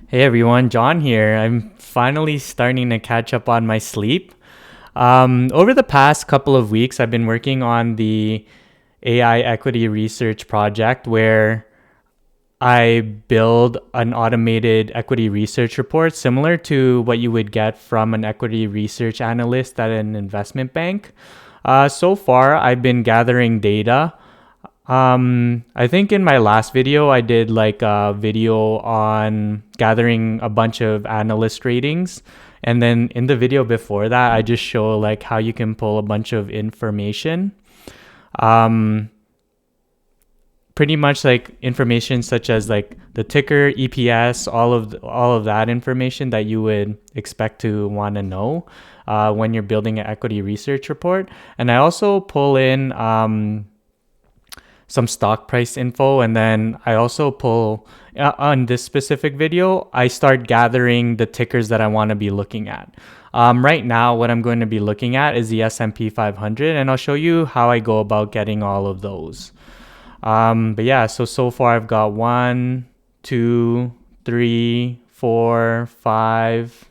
Hey everyone, John here. I'm finally starting to catch up on my sleep. Over the past couple of weeks, I've been working on the AI equity research project where I build an automated equity research report similar to what you would get from an equity research analyst at an investment bank. So far, I've been gathering data. I think in my last video, I did like a video on gathering a bunch of analyst ratings. And then in the video before that, I just show like how you can pull a bunch of information. Um, Pretty much like information such as like the ticker, EPS, all of that information that you would expect to want to know when you're building an equity research report. And I also pull in some stock price info, and then I also pull on this specific video, I start gathering the tickers that I want to be looking at. Right now, what I'm going to be looking at is the S&P 500, and I'll show you how I go about getting all of those. But yeah, so far I've got 1, 2, 3, 4, 5,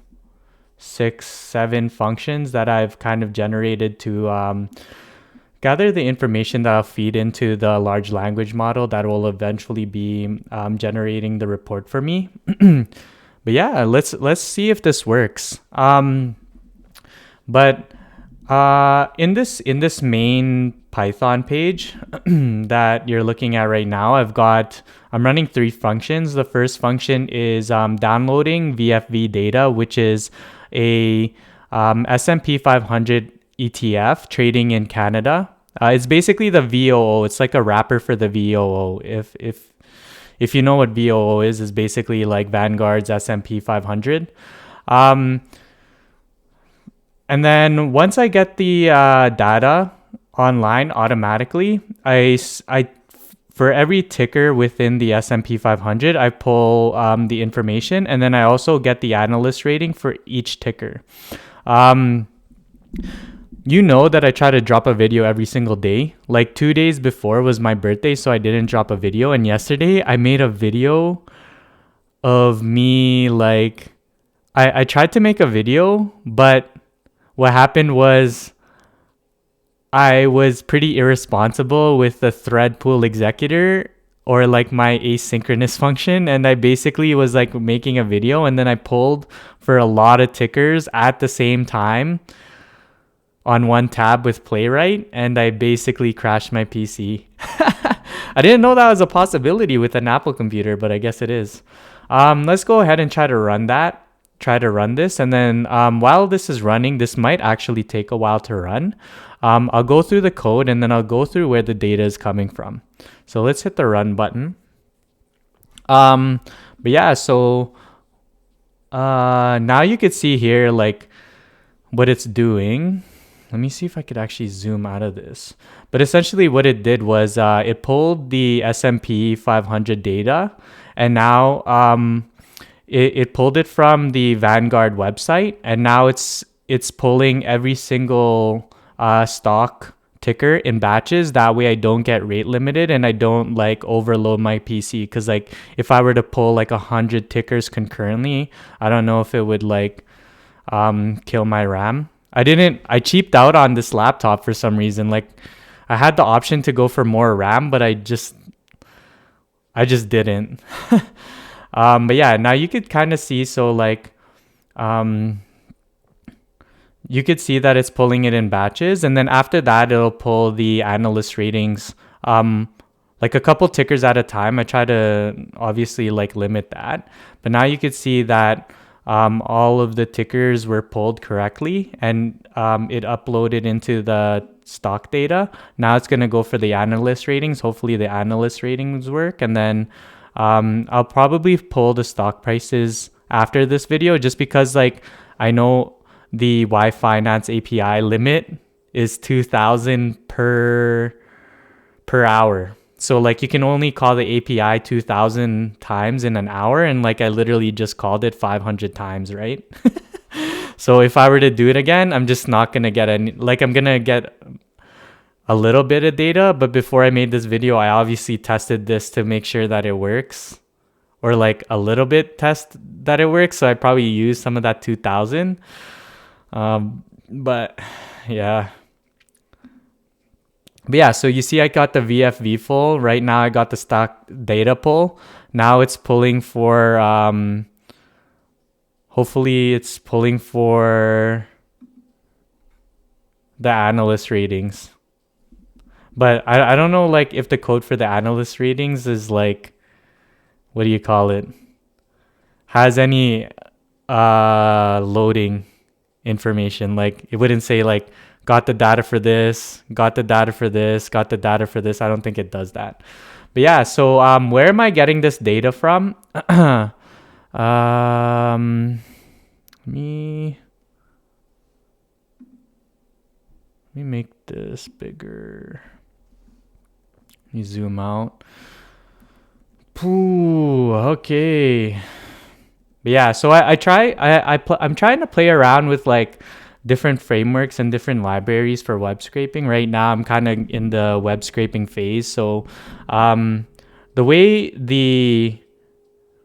6, 7 functions that I've kind of generated to gather the information that I'll feed into the large language model that will eventually be generating the report for me. But yeah, let's see if this works. But in this main Python page that you're looking at right now, I'm running 3 functions. The first function is downloading VFV data, which is a S&P 500 ETF trading in Canada. It's basically the VOO. It's like a wrapper for the VOO. If you know what VOO is basically like Vanguard's S&P 500. And then once I get the data online automatically, I for every ticker within the S&P 500, I pull the information, and then I also get the analyst rating for each ticker. You know that I try to drop a video every single day. Like 2 days before was my birthday, so I didn't drop a video. And yesterday I made a video of me like I tried to make a video, but what happened was I was pretty irresponsible with the thread pool executor or like my asynchronous function, and I basically was like making a video and then I pulled for a lot of tickers at the same time on one tab with Playwright, and I basically crashed my PC. I didn't know that was a possibility with an Apple computer, but I guess it is. Let's go ahead and try to run this, and then while this is running, this might actually take a while to run. I'll go through the code, and then I'll go through where the data is coming from. So let's hit the run button. But yeah, so now you could see here like what it's doing. Let me see if I could actually zoom out of this. But essentially what it did was it pulled the S&P 500 data, and now it pulled it from the Vanguard website, and now it's pulling every single stock ticker in batches. That way I don't get rate limited and I don't like overload my PC, because like if I were to pull like 100 tickers concurrently, I don't know if it would like kill my RAM. I cheaped out on this laptop for some reason. Like I had the option to go for more RAM, but I just didn't. But yeah, now you could kind of see, so like you could see that it's pulling it in batches, and then after that it'll pull the analyst ratings like a couple tickers at a time. I try to obviously like limit that, but now you could see that all of the tickers were pulled correctly, and it uploaded into the stock data. Now it's going to go for the analyst ratings. Hopefully the analyst ratings work, and then I'll probably pull the stock prices after this video, just because like I know the Y Finance API limit is 2,000 per hour. So like you can only call the API 2,000 times in an hour, and like I literally just called it 500 times, right? So if I were to do it again, I'm just not going to get any, like I'm going to get a little bit of data, but before I made this video, I obviously tested this to make sure that it works, or like a little bit test that it works, so I probably use some of that 2000. But yeah. But yeah, so you see I got the VFV full. Right now I got the stock data pull. Now it's pulling for, hopefully it's pulling for the analyst ratings. But I don't know like if the code for the analyst ratings is like, what do you call it? Has any loading information. Like it wouldn't say like got the data for this, got the data for this, got the data for this. I don't think it does that. But yeah, so where am I getting this data from? Me Let me make this bigger. Let me zoom out. Pooh, okay. But yeah, so I'm trying to play around with like different frameworks and different libraries for web scraping. Right now, I'm kind of in the web scraping phase. So, the way the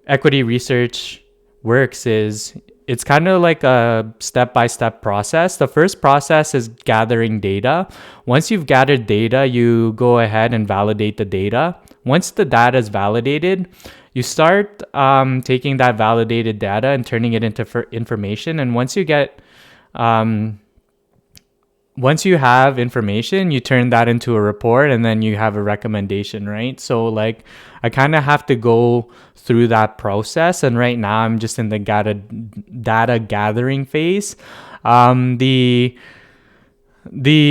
equity research works is it's kind of like a step-by-step process. The first process is gathering data. Once you've gathered data, you go ahead and validate the data. Once the data is validated, you start taking that validated data and turning it into information. And once you have information, you turn that into a report, and then you have a recommendation, right? So like I kind of have to go through that process, and right now I'm just in the data gathering phase. The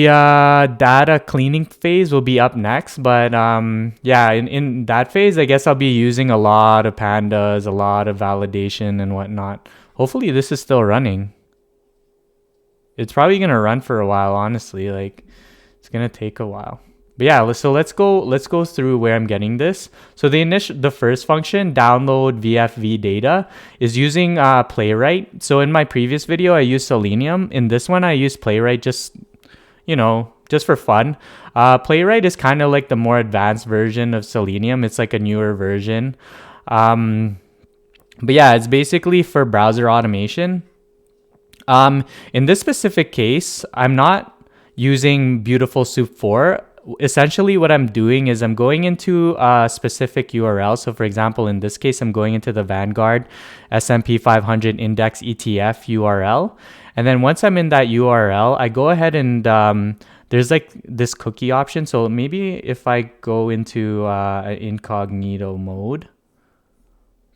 data cleaning phase will be up next, but yeah, in that phase, I guess I'll be using a lot of pandas, a lot of validation and whatnot. Hopefully this is still running. It's probably gonna run for a while, honestly. Like it's gonna take a while. But yeah, let's go through where I'm getting this. So the first function, download VFV data, is using Playwright. So in my previous video, I used Selenium. In this one, I used Playwright just for fun. Playwright is kind of like the more advanced version of Selenium. It's like a newer version. But yeah, it's basically for browser automation. In this specific case, I'm not using Beautiful Soup 4. Essentially, what I'm doing is I'm going into a specific URL. So for example, in this case, I'm going into the Vanguard S&P 500 Index ETF URL. And then once I'm in that URL, I go ahead and there's like this cookie option. So maybe if I go into an incognito mode,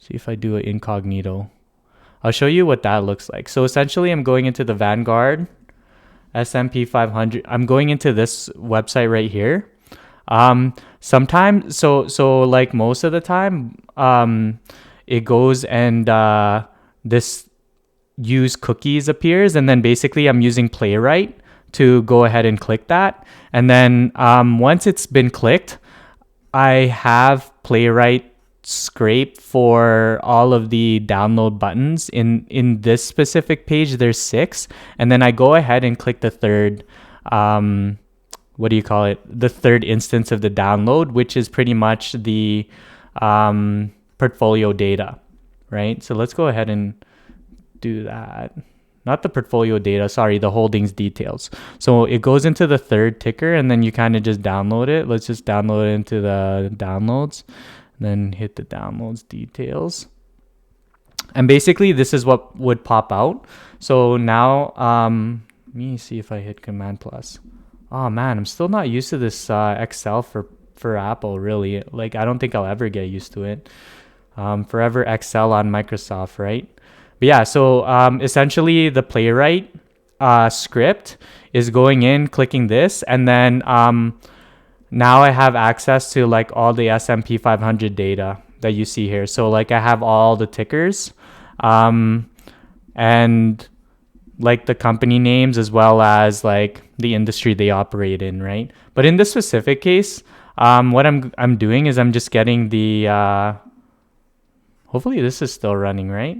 see if I do an incognito, I'll show you what that looks like. So essentially, I'm going into the Vanguard S&P 500. I'm going into this website right here. Sometimes, so like most of the time, it goes and this use cookies appears, and then basically I'm using Playwright to go ahead and click that. And then once it's been clicked, I have Playwright scrape for all of the download buttons. In this specific page, there's 6, and then I go ahead and click the third the third instance of the download, which is pretty much the portfolio data, right? So let's go ahead and do that. Not the portfolio data, sorry, the holdings details. So it goes into the third ticker, and then you kind of just download it. Let's just download it into the downloads, then hit the downloads details. And basically this is what would pop out. So now, let me see if I hit Command plus. Oh man, I'm still not used to this Excel for Apple, really. Like, I don't think I'll ever get used to it. Forever Excel on Microsoft, right? But yeah, so essentially the Playwright script is going in, clicking this, and then now I have access to like all the S&P 500 data that you see here. So like I have all the tickers and like the company names, as well as like the industry they operate in, right? But in this specific case, what I'm doing is I'm just getting the hopefully this is still running, right?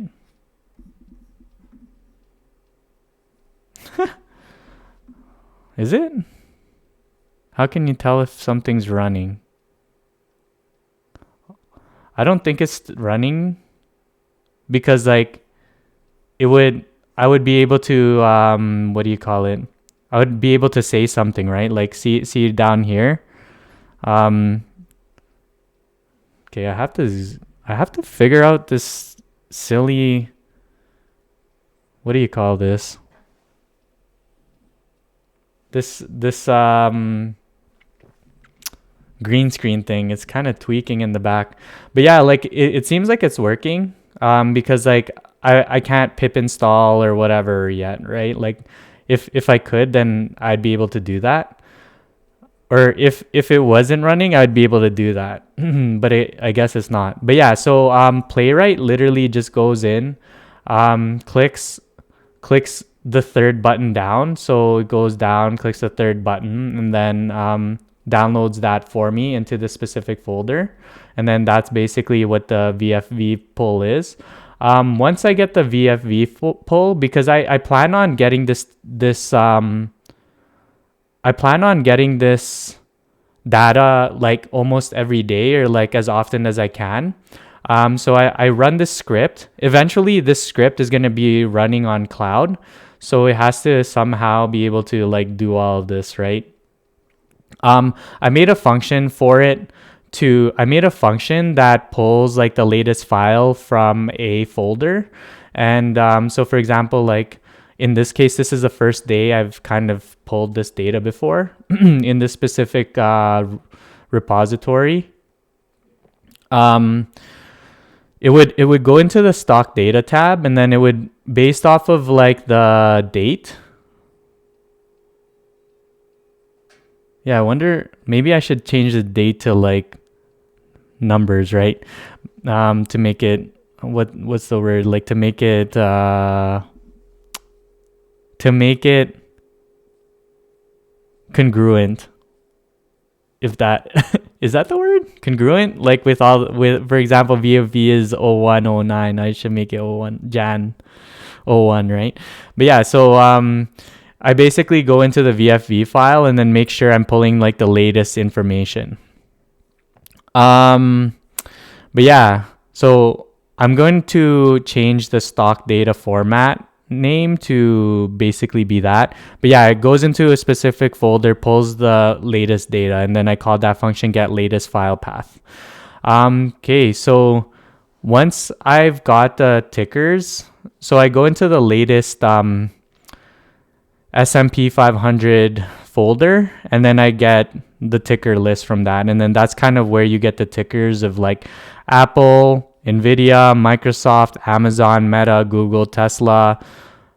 Is it? How can you tell if something's running? I don't think it's running. because like it would I would be able to what do you call it? I would be able to say something, right? Like see down here. Um okay, I have to figure out this silly, what do you call this? This green screen thing. It's kind of tweaking in the back. But yeah, like it seems like it's working because like I can't pip install or whatever yet, right? Like if I could, then I'd be able to do that. Or if it wasn't running, I'd be able to do that. But I guess it's not. But yeah, so Playwright literally just goes in, clicks the third button down. So it goes down, clicks the third button, and then downloads that for me into the specific folder. And then that's basically what the VFV pull is. Once I get the VFV pull, because I plan on getting I plan on getting this data like almost every day or like as often as I can. So I run this script. Eventually, this script is going to be running on cloud. So it has to somehow be able to like do all of this, right? I made a function for it I made a function that pulls like the latest file from a folder. And so for example, like in this case, this is the first day I've kind of pulled this data before in this specific repository. It would go into the stock data tab, and then it would, based off of like the date. Yeah, I wonder, maybe I should change the date to like numbers, right? To make it, what's the word? Like to make it congruent. If that is that the word? Congruent? Like with for example, VFV is 0109, I should make it 01 Jan 01, right? But yeah, so I basically go into the VFV file and then make sure I'm pulling like the latest information. But yeah, so I'm going to change the stock data format name to basically be that. But yeah, it goes into a specific folder, pulls the latest data, and then I call that function get latest file path. Okay, so once I've got the tickers, so I go into the latest S&P 500 folder, and then I get the ticker list from that. And then that's kind of where you get the tickers of like Apple, Nvidia, Microsoft, Amazon, Meta, Google, Tesla,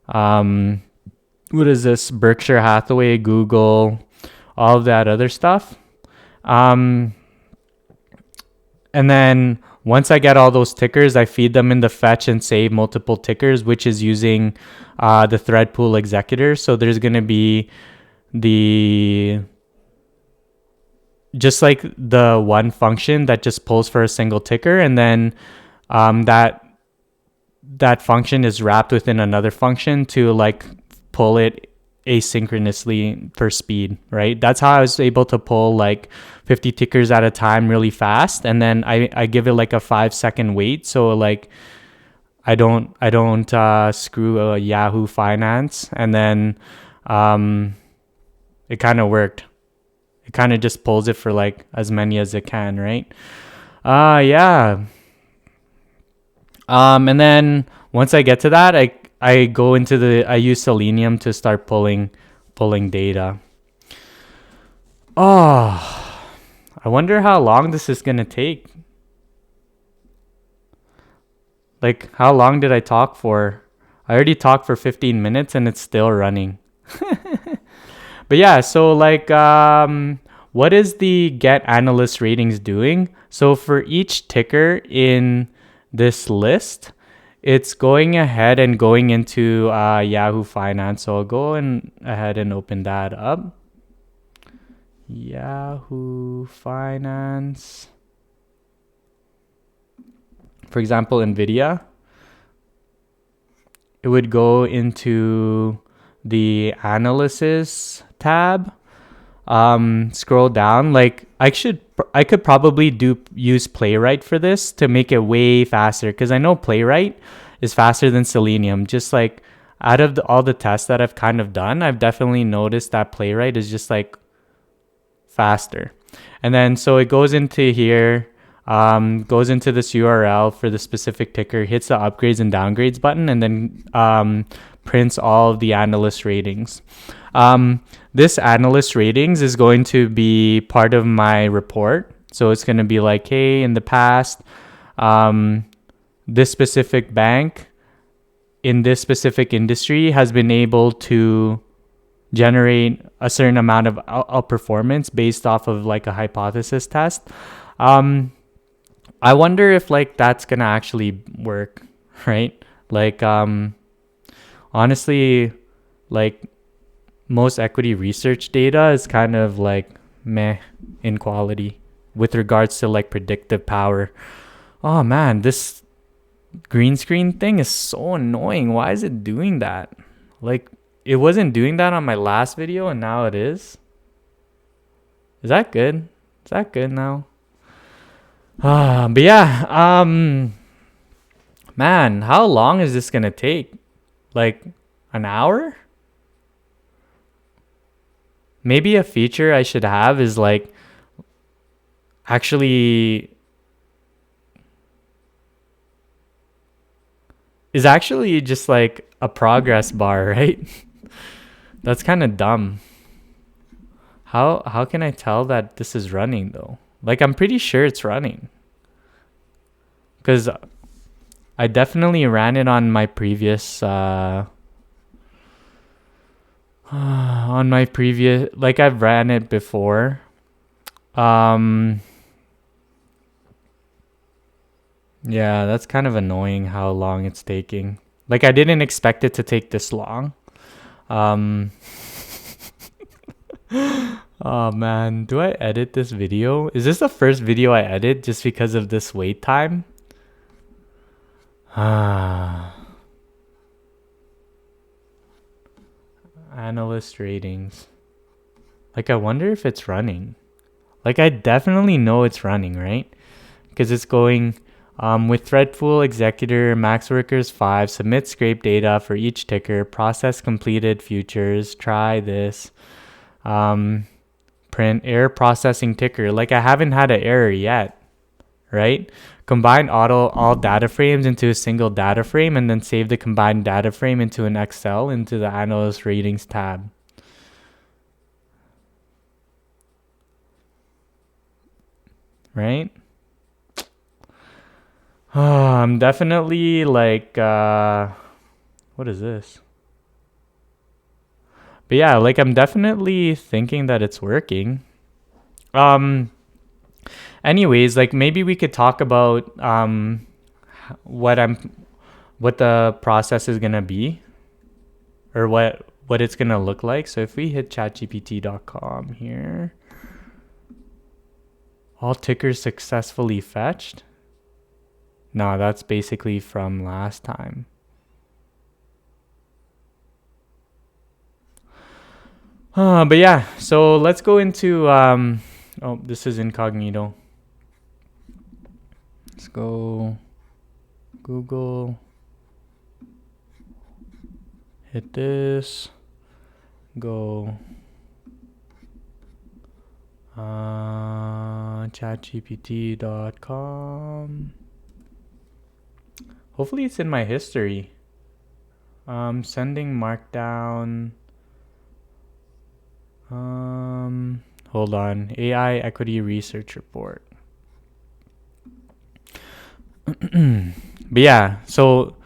what is this? Berkshire Hathaway, Google, all of that other stuff. And then once I get all those tickers, I feed them in the fetch and save multiple tickers, which is using the thread pool executor. So there's going to be just like the one function that just pulls for a single ticker, and then that function is wrapped within another function to like pull it asynchronously for speed, right? That's how I was able to pull like 50 tickers at a time really fast, and then I give it like a 5-second wait, so like I don't screw a Yahoo Finance, and then it kind of worked. It kind of just pulls it for like as many as it can, right? Yeah. And then once I get to that, I go into I use Selenium to start pulling data. Oh, I wonder how long this is gonna take. Like, how long did I talk for? I already talked for 15 minutes and it's still running. But yeah, so like, what is the get analyst ratings doing? So for each ticker in this list, it's going ahead and going into Yahoo Finance. So I'll go ahead and open that up. Yahoo Finance. For example, Nvidia. It would go into the analysis tab. scroll down, like I could probably use Playwright for this to make it way faster, because I know Playwright is faster than Selenium. Just like out of all the tests that I've kind of done, I've definitely noticed that Playwright is just like faster. And then so it goes into here, goes into this URL for the specific ticker, hits the upgrades and downgrades button, and then prints all of the analyst ratings. This analyst ratings is going to be part of my report. So it's going to be like, hey, in the past, this specific bank in this specific industry has been able to generate a certain amount of outperformance based off of like a hypothesis test. I wonder if like that's gonna actually work, right? Like honestly, like most equity research data is kind of like meh in quality with regards to like predictive power. Oh man, this green screen thing is so annoying. Why is it doing that? Like, it wasn't doing that on my last video and now it is. Is that good? Is that good now? But yeah, man, how long is this gonna take? Like an hour? Maybe a feature I should have is like actually just like a progress bar, right? That's kind of dumb. How can I tell that this is running though? Like I'm pretty sure it's running, because I definitely ran it on my previous like I've ran it before. Yeah, that's kind of annoying how long it's taking. Like I didn't expect it to take this long. Oh man, do I edit this video? Is this the first video I edit just because of this wait time? Analyst ratings. Like I wonder if it's running. Like I definitely know it's running, right? Because it's going with Threadpool Executor, Max Workers 5, submit scrape data for each ticker, process completed futures, try this, print error processing ticker. Like I haven't had an error yet, right? Combine all data frames into a single data frame and then save the combined data frame into an Excel into the analyst ratings tab. Right? I'm definitely like, what is this? But yeah, like I'm definitely thinking that it's working. Anyways, like maybe we could talk about what the process is gonna be, or what it's gonna look like. So if we hit chatgpt.com here, all tickers successfully fetched. No, that's basically from last time. But yeah, so let's go into oh, this is incognito. Let's go Google, hit this, go chatgpt.com. Hopefully it's in my history. Sending markdown. Hold on. AI equity research report. But yeah, so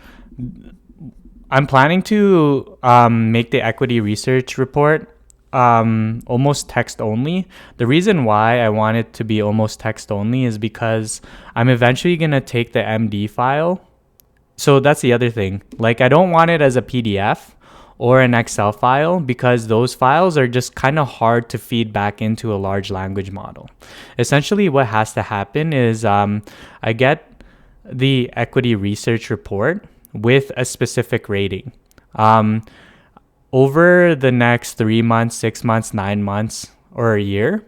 I'm planning to make the equity research report almost text only. The reason why I want it to be almost text only is because I'm eventually going to take the MD file. So that's the other thing. Like I don't want it as a PDF or an Excel file, because those files are just kind of hard to feed back into a large language model. Essentially what has to happen is I get the equity research report with a specific rating. Over the next 3 months, 6 months, 9 months, or a year,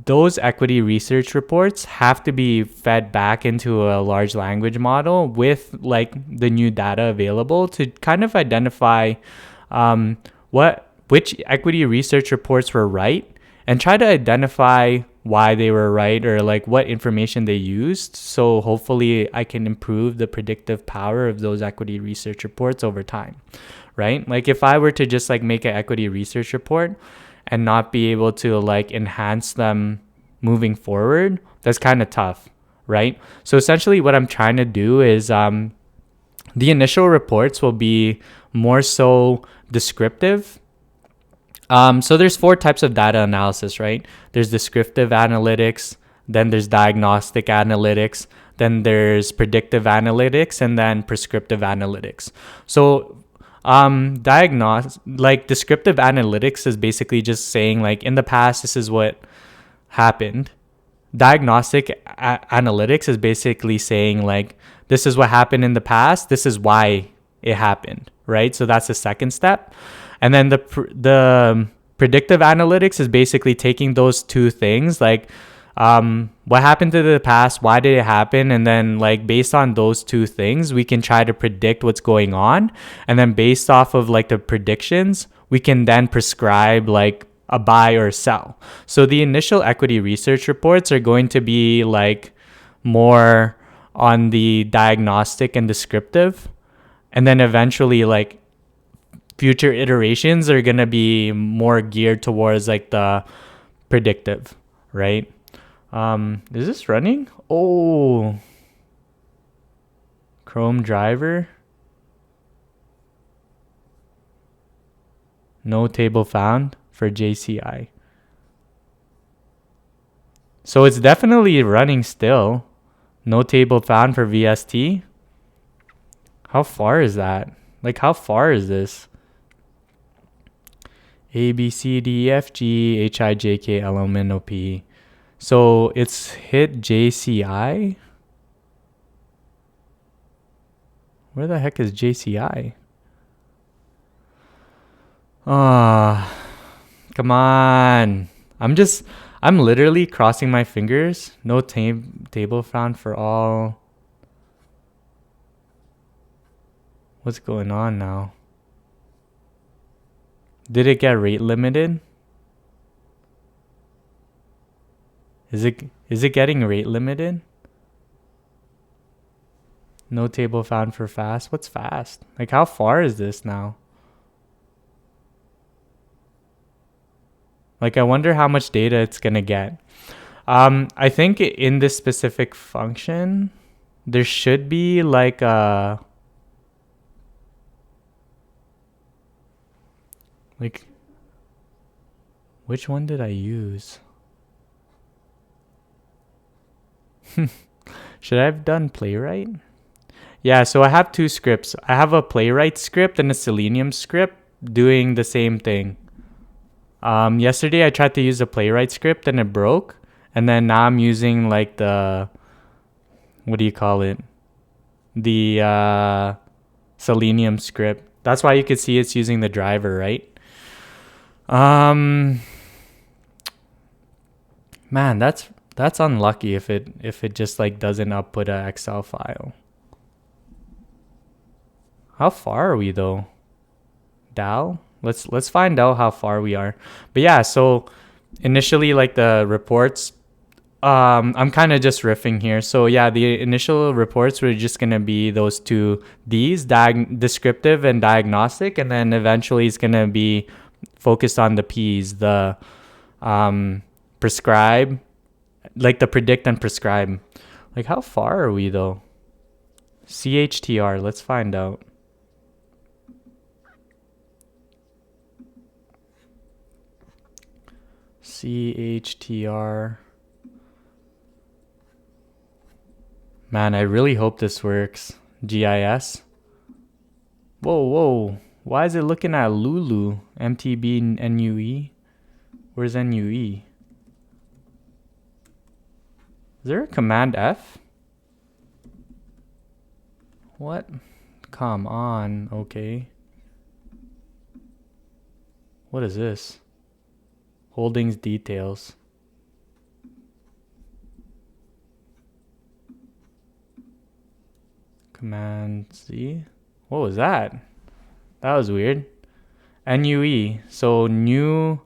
those equity research reports have to be fed back into a large language model with like the new data available to kind of identify which equity research reports were right, and try to identify why they were right, or like what information they used. So hopefully I can improve the predictive power of those equity research reports over time, right? Like if I were to just like make an equity research report and not be able to like enhance them moving forward, that's kind of tough, right? So essentially what I'm trying to do is the initial reports will be more so descriptive. So there's 4 types of data analysis, right? There's descriptive analytics, then there's diagnostic analytics, then there's predictive analytics, and then prescriptive analytics. So descriptive analytics is basically just saying like in the past this is what happened. Diagnostic analytics is basically saying like this is what happened in the past, this is why it happened, right? So that's the second step. And then the predictive analytics is basically taking those 2 things, like what happened to the past, why did it happen, and then like based on those 2 things we can try to predict what's going on, and then based off of like the predictions we can then prescribe like a buy or sell. So the initial equity research reports are going to be like more on the diagnostic and descriptive, and then eventually like future iterations are going to be more geared towards like the predictive, right? Is this running? Oh, Chrome driver. No table found for JCI. So it's definitely running still. No table found for VST. How far is that? Like how far is this? A, B, C, D, E, F, G, H, I, J, K, L, M, N, O, P. So it's hit JCI. Where the heck is JCI? Come on. I'm literally crossing my fingers. No table found for all. What's going on now? Did it get rate limited? Is it getting rate limited? No table found for fast. What's fast? Like how far is this now? Like I wonder how much data it's gonna get. I think in this specific function, there should be like a which one did I use? Should I have done playwright? Yeah, so I have 2 scripts. I have a playwright script and a Selenium script doing the same thing. Yesterday I tried to use a playwright script and it broke. And then now I'm using like the, what do you call it? The Selenium script. That's why you could see it's using the driver, right? Man, that's unlucky if it just like doesn't output a Excel file. How far are we though? Dal? Let's find out how far we are. But yeah, so initially like the reports, I'm kind of just riffing here. So yeah, the initial reports were just gonna be those 2 D's, descriptive and diagnostic, and then eventually it's gonna be focused on the P's, the prescribe, like the predict and prescribe. Like how far are we though? CHTR, let's find out. CHTR. Man, I really hope this works. GIS. Whoa. Why is it looking at Lulu? MTB NUE? Where's NUE? Is there a command F? What? Come on. Okay. What is this? Holdings details. Command Z. What was that? That was weird. NUE. So new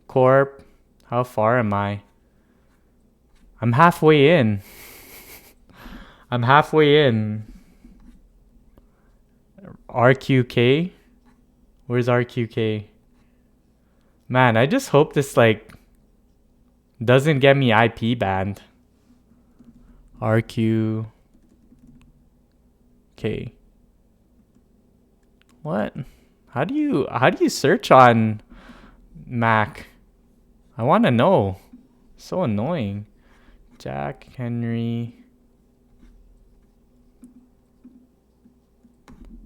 corp. How far am I? I'm halfway in. I'm halfway in. RQK. Where's RQK? Man, I just hope this like doesn't get me IP banned. RQK. What? How do you search on Mac? I want to know. So annoying. Jack Henry.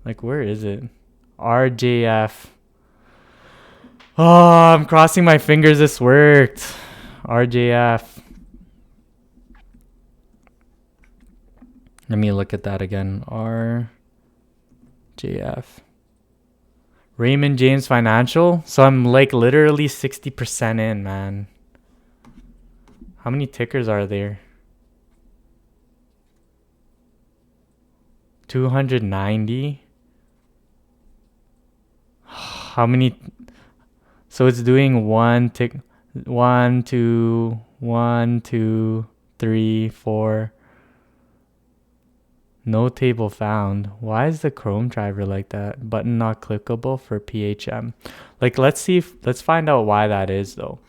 Like, where is it? RJF. Oh, I'm crossing my fingers this worked. RJF. Let me look at that again. RJF. Raymond James Financial. So I'm like literally 60% in, man. How many tickers are there? 290. How many? So it's doing 1 tick. 1, 2, 1, 2, 3, 4. No table found. Why is the Chrome driver like that? Button not clickable for PHM. Like, let's find out why that is though.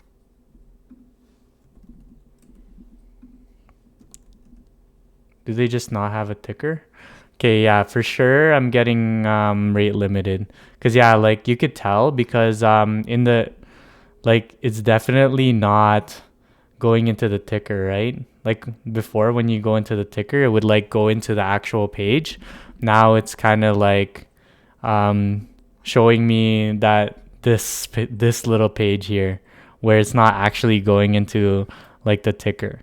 Do they just not have a ticker? Okay, yeah, for sure I'm getting rate limited. Cause yeah, like you could tell because in the like it's definitely not going into the ticker, right? Like before when you go into the ticker, it would like go into the actual page. Now it's kind of like showing me that this little page here where it's not actually going into like the ticker.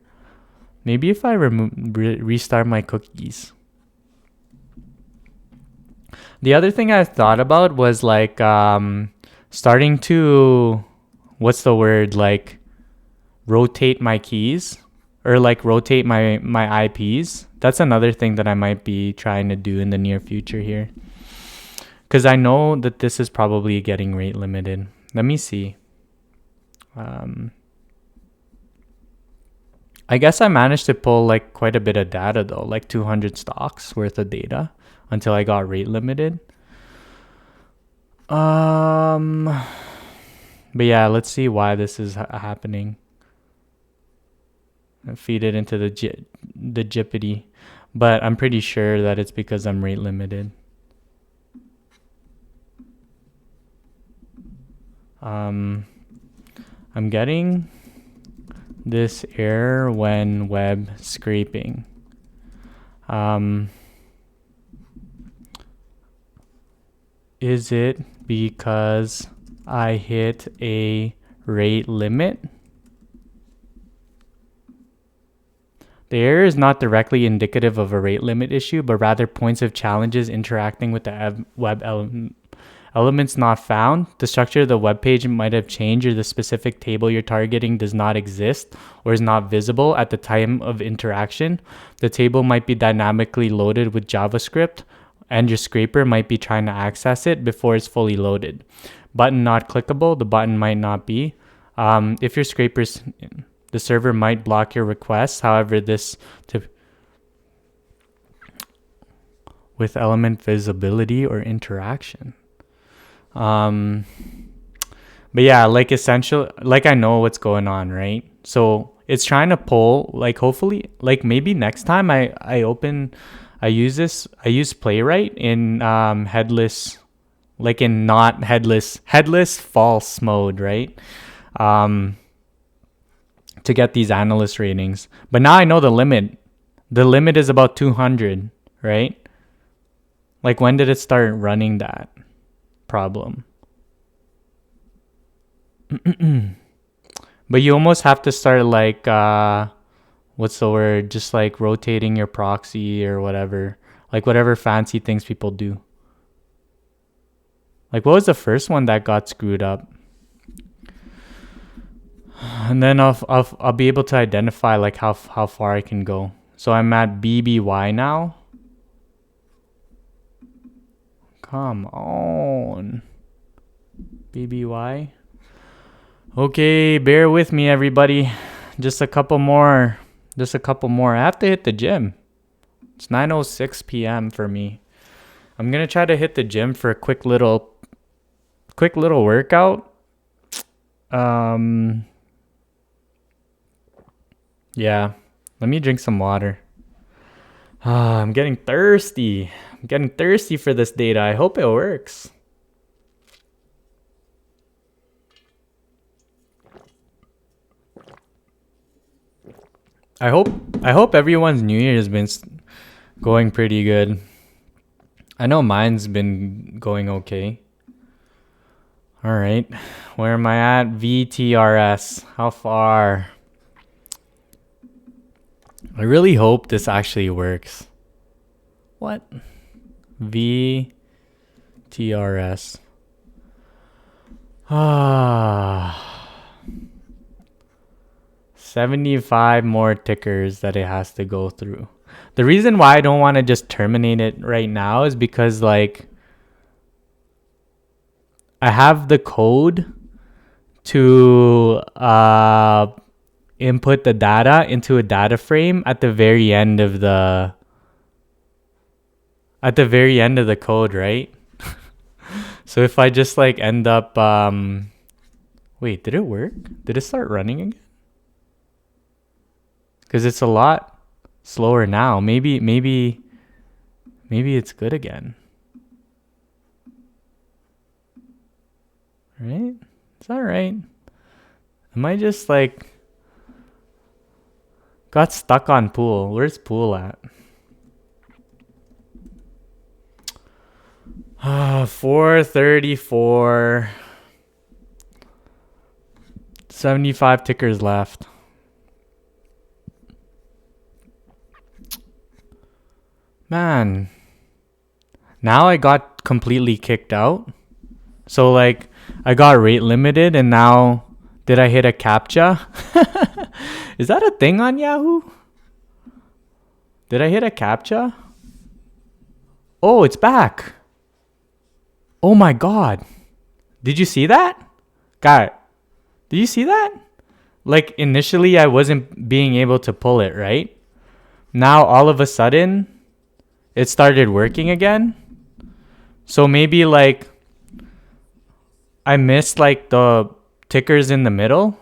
Maybe if I restart my cookies. The other thing I thought about was like starting to, what's the word, like rotate my keys or like rotate my IPs. That's another thing that I might be trying to do in the near future here. Because I know that this is probably getting rate limited. Let me see. I guess I managed to pull like quite a bit of data though, like 200 stocks worth of data until I got rate limited. But yeah, let's see why this is happening. Feed it into the Gipity, but I'm pretty sure that it's because I'm rate limited. I'm getting this error when web scraping. Is it because I hit a rate limit? The error is not directly indicative of a rate limit issue, but rather points of challenges interacting with the web elements not found. The structure of the web page might have changed, or the specific table you're targeting does not exist or is not visible at the time of interaction. The table might be dynamically loaded with JavaScript, and your scraper might be trying to access it before it's fully loaded. Button not clickable, the button might not be. If your scraper's, the server might block your request. However, with element visibility or interaction. But yeah, like essential, like I know what's going on, right? So it's trying to pull, like hopefully, like maybe next time I use Playwright in headless, like in not headless false mode, right? To get these analyst ratings. But now I know the limit. The limit is about 200, right? Like when did it start running that problem? But you almost have to start like what's the word, just like rotating your proxy or whatever, like whatever fancy things people do. Like what was the first one that got screwed up? And then I'll be able to identify like how far I can go. So I'm at BBY now. Come on. BBY. Okay, bear with me everybody. Just a couple more. Just a couple more. I have to hit the gym. It's 9:06 p.m. for me. I'm going to try to hit the gym for a quick little workout. Yeah. Let me drink some water. I'm getting thirsty. I'm getting thirsty for this data. I hope it works. I hope everyone's New Year has been going pretty good. I know mine's been going okay. All right. Where am I at? VTRS. How far? I really hope this actually works. What? VTRS. 75 more tickers that it has to go through. The reason why I don't want to just terminate it right now is because like I have the code to input the data into a data frame at the very end of the code, right? So if I just like end up wait, did it work? Did it start running again? Because it's a lot slower now. Maybe it's good again. Right? It's all right. Am I just like got stuck on pool? Where's pool at? 434. 75 tickers left. Man. Now I got completely kicked out. So like I got rate limited and now did I hit a CAPTCHA? Is that a thing on Yahoo? Did I hit a CAPTCHA? Oh, it's back. Oh my god. Did you see that? Guy, did you see that? Like initially I wasn't being able to pull it, right? Now all of a sudden it started working again. So maybe like I missed like the tickers in the middle.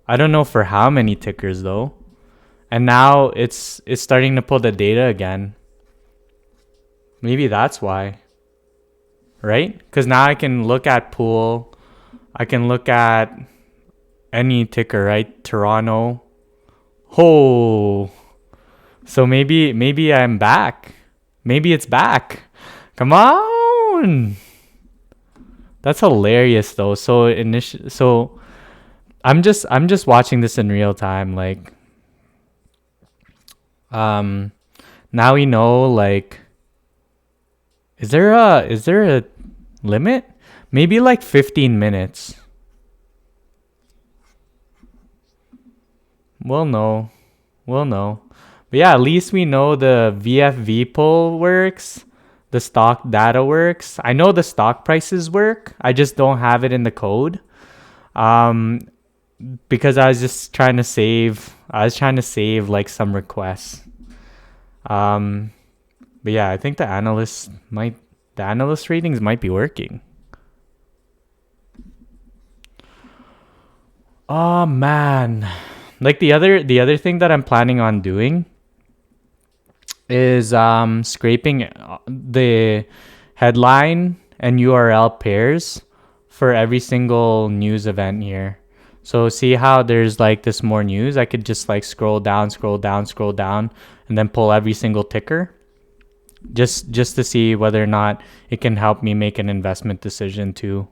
I don't know for how many tickers though. And now it's starting to pull the data again. Maybe that's why. Right? Because now I can look at pool. I can look at any ticker, right? Toronto. Oh. So maybe I'm back. Maybe it's back. Come on. That's hilarious though. So I'm just watching this in real time. Like now we know like is there a limit? Maybe like 15 minutes. We'll know. But yeah, at least we know the VFV poll works. The stock data works. I know the stock prices work. I just don't have it in the code. Because I was just trying to save. I was trying to save like some requests. But yeah, I think the analyst ratings might be working. Oh man. Like the other thing that I'm planning on doing is scraping the headline and URL pairs for every single news event here. So see how there's like this more news? I could just like scroll down, and then pull every single ticker just to see whether or not it can help me make an investment decision too.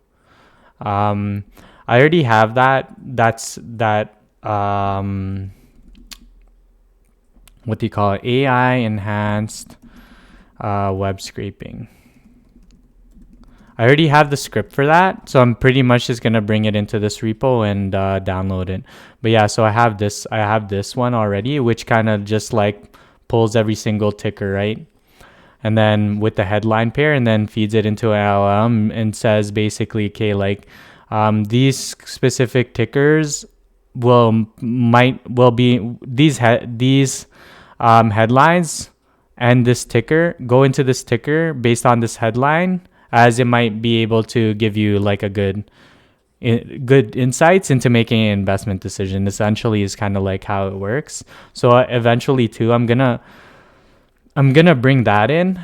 I already have that. That's that. What do you call it? AI enhanced web scraping. I already have the script for that, so I'm pretty much just gonna bring it into this repo and download it. But yeah, so I have this one already, which kind of just like pulls every single ticker, right? And then with the headline pair, and then feeds it into an LLM and says basically, okay, like these specific tickers will be these headlines, and this ticker, go into this ticker based on this headline, as it might be able to give you like a good insights into making an investment decision. Essentially is kind of like how it works. So eventually too, I'm gonna bring that in.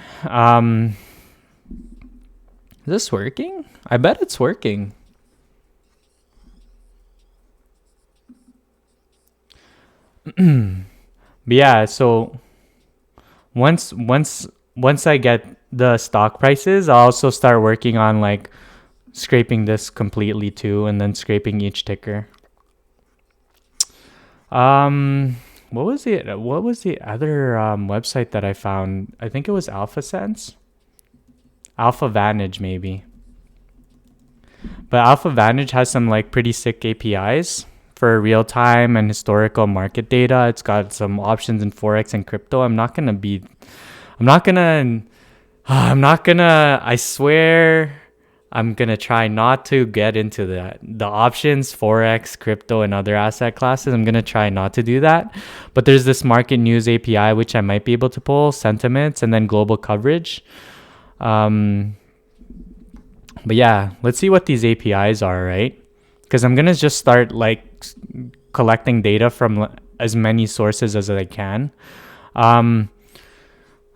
Is this working? I bet it's working. But yeah, so once I get the stock prices, I'll also start working on like scraping this completely too, and then scraping each ticker. What was the other website that I found? I think it was AlphaSense, Alpha Vantage maybe. But Alpha Vantage has some like pretty sick APIs for real time and historical market data. It's got some options in forex and crypto. I swear I'm gonna try not to get into the options, forex, crypto, and other asset classes. I'm gonna try not to do that. But there's this market news API which I might be able to pull, sentiments, and then global coverage. But yeah, let's see what these APIs are, right? Because I'm gonna just start like collecting data from as many sources as I can.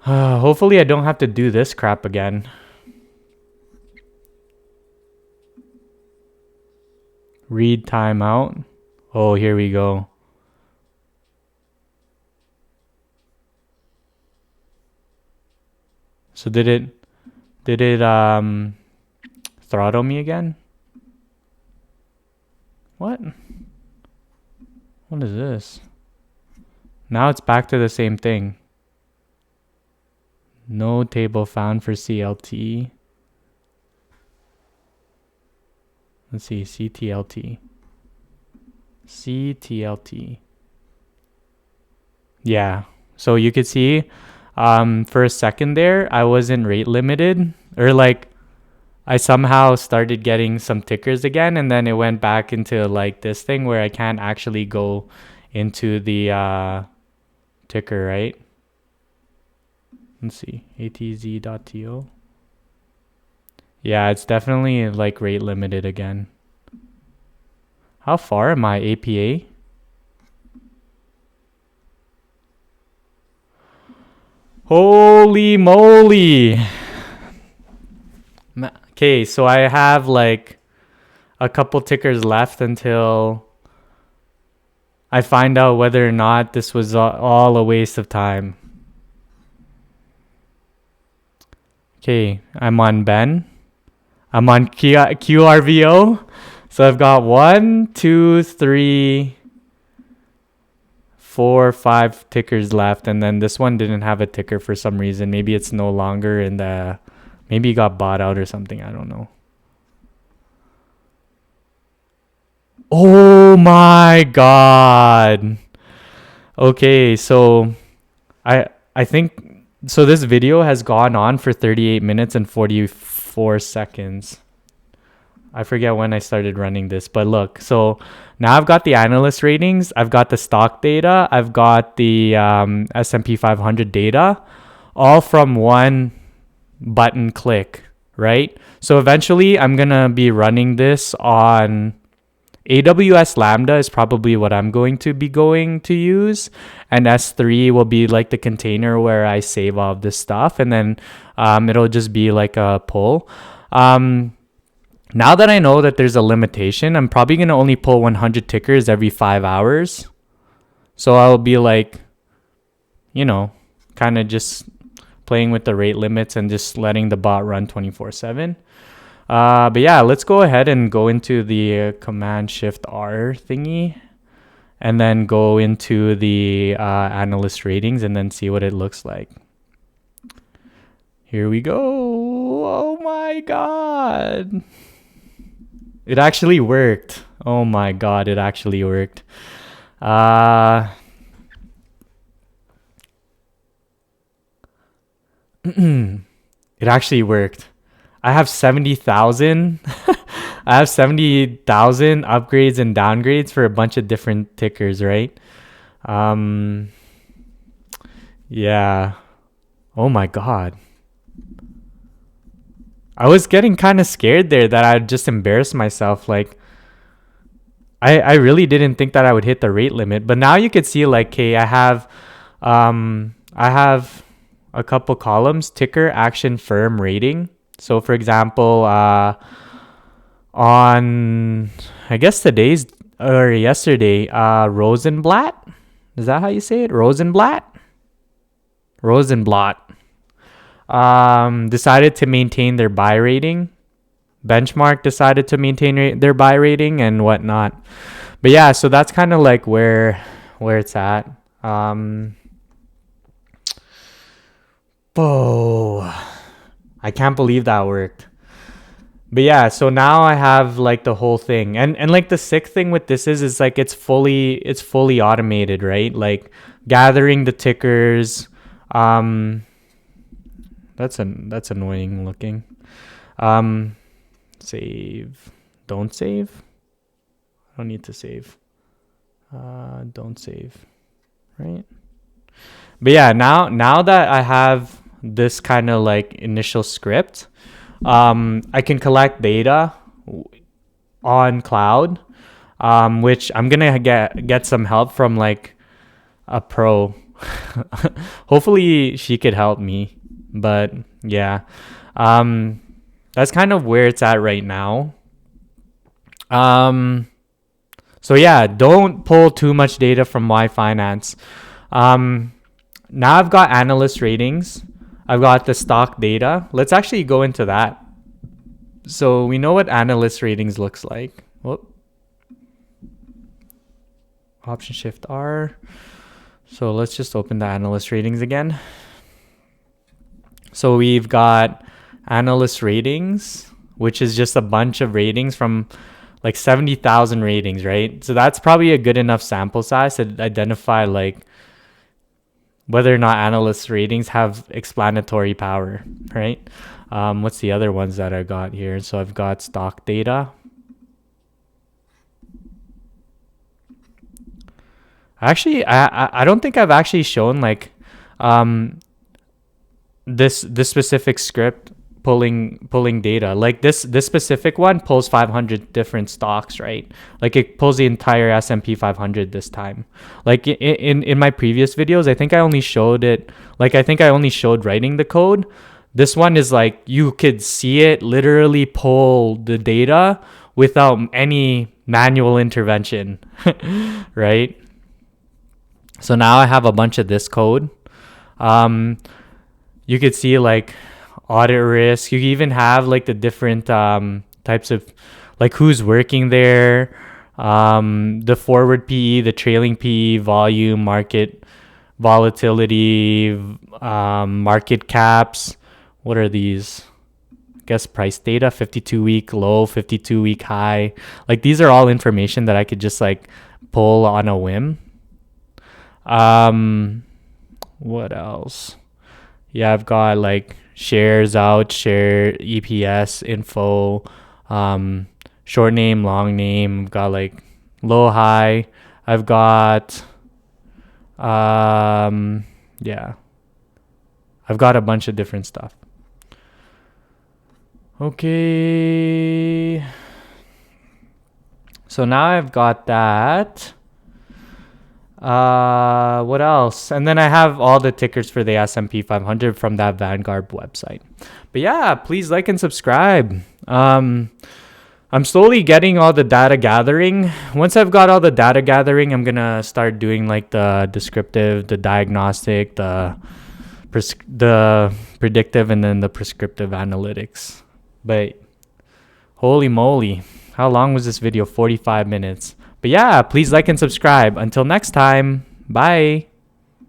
Hopefully I don't have to do this crap again. Read timeout. Oh, here we go. So did it throttle me again? What is this? Now it's back to the same thing. No table found for CLT. Let's see, CTLT. Yeah, so you could see for a second there, I wasn't rate limited, or like I somehow started getting some tickers again, and then it went back into like this thing where I can't actually go into the ticker, right? Let's see, atz.to. Yeah, it's definitely like rate limited again. How far am I, APA? Holy moly. Okay, so I have like a couple tickers left until I find out whether or not this was all a waste of time. Okay, I'm on Ben. I'm on QRVO. So I've got 1, 2, 3, 4, 5 tickers left. And then this one didn't have a ticker for some reason. Maybe it's no longer in the... Maybe it got bought out or something. I don't know. Oh my god. Okay, so I think... So this video has gone on for 38 minutes and 44 seconds. I forget when I started running this, but look, so now I've got the analyst ratings, I've got the stock data, I've got the S&P 500 data, all from one button click, right? So eventually I'm gonna be running this on AWS Lambda is probably what I'm going to use, and S3 will be like the container where I save all of this stuff, and then it'll just be like a pull. Now that I know that there's a limitation, I'm probably going to only pull 100 tickers every 5 hours. So I'll be like, you know, kind of just playing with the rate limits and just letting the bot run 24/7. But yeah, let's go ahead and go into the Command Shift R thingy, and then go into the analyst ratings and then see what it looks like. Here we go. Oh my god. It actually worked. Oh my god, it actually worked. It actually worked. I have 70,000. I have 70,000 upgrades and downgrades for a bunch of different tickers, right? Um yeah. Oh my god. I was getting kind of scared there that I'd just embarrass myself. Like, I really didn't think that I would hit the rate limit. But now you could see, like, okay, I have a couple columns: ticker, action, firm, rating. So for example, on I guess today's or yesterday, Rosenblatt. Is that how you say it? Rosenblatt? Rosenblatt. Decided to maintain their buy rating. Benchmark decided to maintain their buy rating and whatnot. But yeah, so that's kind of like where it's at. Oh, I can't believe that worked. But yeah, so now I have like the whole thing. And like the sick thing with this is like it's fully automated, right? Like gathering the tickers. That's annoying looking. Save. Don't save. I don't need to save. Don't save. Right? But yeah, now that I have this kind of like initial script, I can collect data on cloud, which I'm gonna get some help from like a pro. Hopefully she could help me. But yeah, that's kind of where it's at right now. So yeah, don't pull too much data from Y Finance. Now I've got analyst ratings. I've got the stock data. Let's actually go into that. So we know what analyst ratings looks like. Whoop. Option Shift R. So let's just open the analyst ratings again. So we've got analyst ratings, which is just a bunch of ratings from like 70,000 ratings, right? So that's probably a good enough sample size to identify like whether or not analyst ratings have explanatory power, right? What's the other ones that I got here? So I've got stock data. Actually, I don't think I've actually shown like this specific script pulling data. Like this specific one pulls 500 different stocks, right? Like it pulls the entire S&P 500 this time. Like in my previous videos, I think I only showed writing the code. This one is like you could see it literally pull the data without any manual intervention, right? So now I have a bunch of this code. You could see like audit risk. You even have like the different types of like who's working there, the forward PE, the trailing PE, volume, market volatility, market caps. What are these? I guess price data, 52-week low, 52-week high. Like these are all information that I could just like pull on a whim. What else? Yeah, I've got like shares out, share EPS info, short name, long name. I've got like low, high. I've got yeah. I've got a bunch of different stuff. Okay. So now I've got that. What else? And then I have all the tickers for the S&P 500 from that Vanguard website. But yeah, please like and subscribe. I'm slowly getting all the data gathering. Once I've got all the data gathering, I'm gonna start doing like the descriptive, the diagnostic, the predictive, and then the prescriptive analytics. But holy moly, how long was this video? 45 minutes. But yeah, please like and subscribe. Until next time, bye.